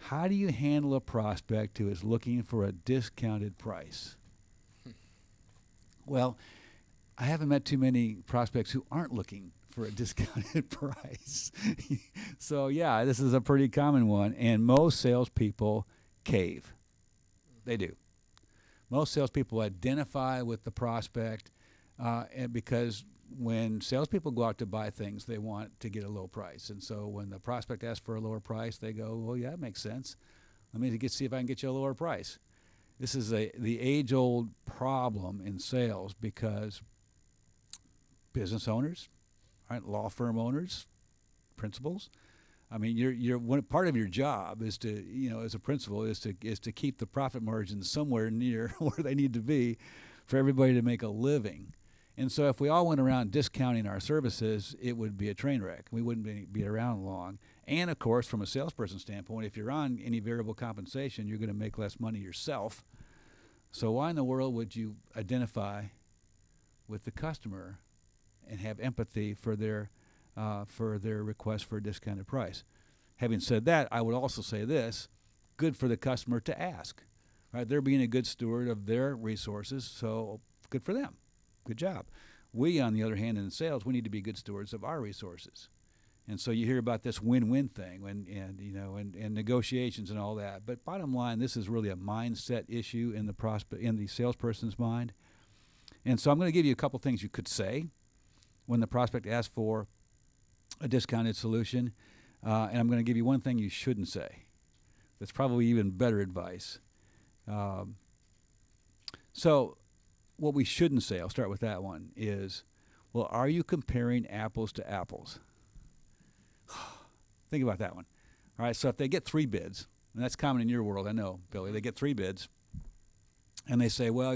How do you handle a prospect who is looking for a discounted price? Well, I haven't met too many prospects who aren't looking for a discounted price. So, yeah, this is a pretty common one. And most salespeople cave. They do. Most salespeople identify with the prospect, and because when salespeople go out to buy things, they want to get a low price. And so when the prospect asks for a lower price, they go, well, yeah, that makes sense. Let me see if I can get you a lower price. This is the age-old problem in sales because business owners, right, law firm owners, principals. I mean, you're one part of your job is to, as a principal, is to keep the profit margins somewhere near where they need to be for everybody to make a living. And so if we all went around discounting our services, it would be a train wreck. We wouldn't be around long. And of course, from a salesperson standpoint, if you're on any variable compensation, you're going to make less money yourself. So why in the world would you identify with the customer and have empathy for their request for a discounted price? Having said that, I would also say this: good for the customer to ask. Right? They're being a good steward of their resources, so good for them. Good job. We, on the other hand, in sales, we need to be good stewards of our resources. And so you hear about this win-win thing and negotiations and all that. But bottom line, this is really a mindset issue in the salesperson's mind. And so I'm going to give you a couple things you could say when the prospect asks for a discounted solution. And I'm going to give you one thing you shouldn't say. That's probably even better advice. So what we shouldn't say, I'll start with that one, is, well, are you comparing apples to apples? Think about that one. All right, so if they get 3 bids, and that's common in your world, I know, Billy, they get 3 bids, and they say, well,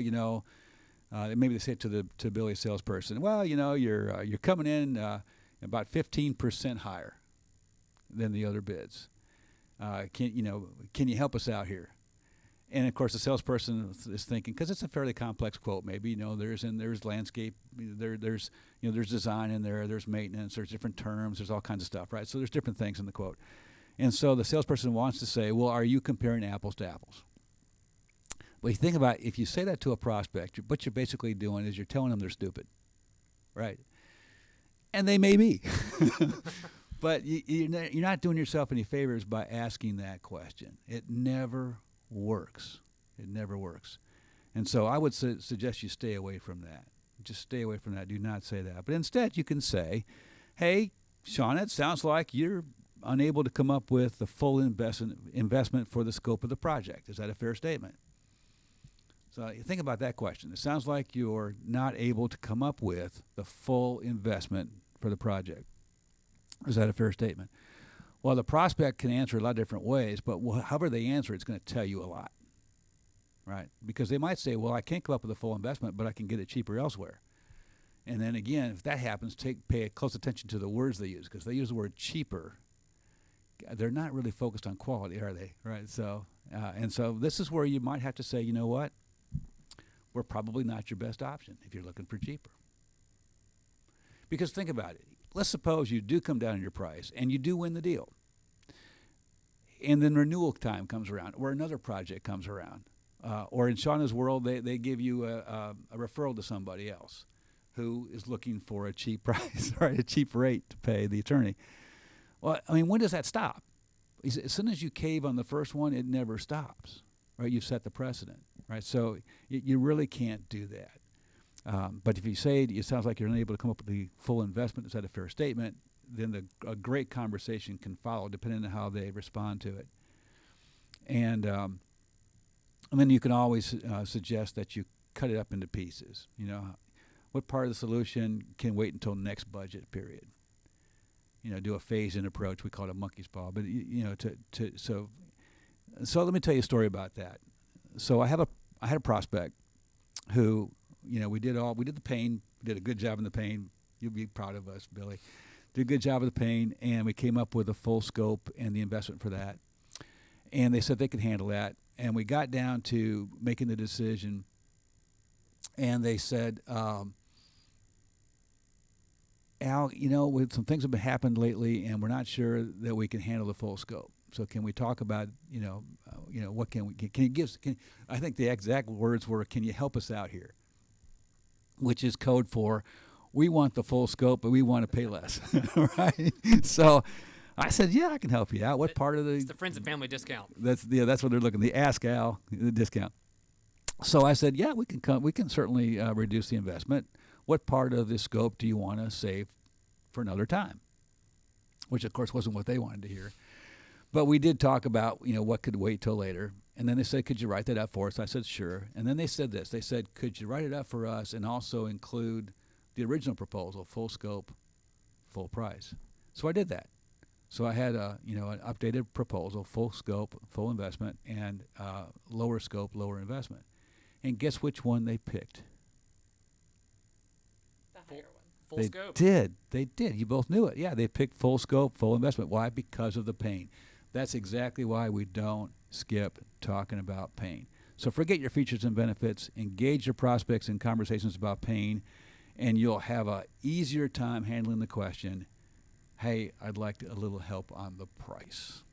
maybe they say it to Billy's salesperson, well, you're coming in about 15% higher than the other bids. Can you help us out here? And of course, the salesperson is thinking, because it's a fairly complex quote. Maybe there's landscape, there's design in there, there's maintenance, there's different terms, there's all kinds of stuff, right? So there's different things in the quote, and so the salesperson wants to say, well, are you comparing apples to apples? But you think about it, if you say that to a prospect, what you're basically doing is you're telling them they're stupid, right? And they may be, but you're not doing yourself any favors by asking that question. It never works. It never works. And so I would suggest you stay away from that. Just stay away from that. Do not say that. But instead you can say, hey, Sean, it sounds like you're unable to come up with the full investment for the scope of the project. Is that a fair statement? So you think about that question. It sounds like you're not able to come up with the full investment for the project. Is that a fair statement? Well, the prospect can answer a lot of different ways, but however they answer, it's going to tell you a lot, right? Because they might say, well, I can't come up with a full investment, but I can get it cheaper elsewhere. And then again, if that happens, pay close attention to the words they use, because they use the word cheaper. They're not really focused on quality, are they? Right? So, and so this is where you might have to say, you know what? We're probably not your best option if you're looking for cheaper. Because think about it. Let's suppose you do come down in your price and you do win the deal. And then renewal time comes around, or another project comes around. Or in Shauna's world, they give you a referral to somebody else who is looking for a cheap price, right? A cheap rate to pay the attorney. Well, I mean, when does that stop? As soon as you cave on the first one, it never stops, right? You've set the precedent, right? So you really can't do that. But if you say it sounds like you're unable to come up with the full investment, is that a fair statement? Then a great conversation can follow, depending on how they respond to it. And then you can always suggest that you cut it up into pieces. What part of the solution can wait until next budget period? Do a phase-in approach. We call it a monkey's paw. But so let me tell you a story about that. So I had a prospect who. We did the pain, did a good job in the pain. You'll be proud of us, Billy. Did a good job of the pain, and we came up with a full scope and the investment for that. And they said they could handle that. And we got down to making the decision, and they said, Al, with some things have been happened lately, and we're not sure that we can handle the full scope. So can we talk about, what can you give? I think the exact words were, can you help us out here? Which is code for, we want the full scope, but we want to pay less, right? So I said, yeah, I can help you out. What part of the? It's the friends and family discount. That's what they're looking. The Ask Al, the discount. So I said, yeah, we can come. We can certainly reduce the investment. What part of the scope do you want to save for another time? Which of course wasn't what they wanted to hear. But we did talk about, what could wait till later. And then they said, could you write that up for us? I said, sure. And then they said this. They said, could you write it up for us and also include the original proposal, full scope, full price? So I did that. So I had an updated proposal, full scope, full investment, and lower scope, lower investment. And guess which one they picked? The higher one. Full scope. They did. You both knew it. Yeah, they picked full scope, full investment. Why? Because of the pain. That's exactly why we don't skip talking about pain. So forget your features and benefits. Engage your prospects in conversations about pain, and you'll have a easier time handling the question, hey, I'd like a little help on the price.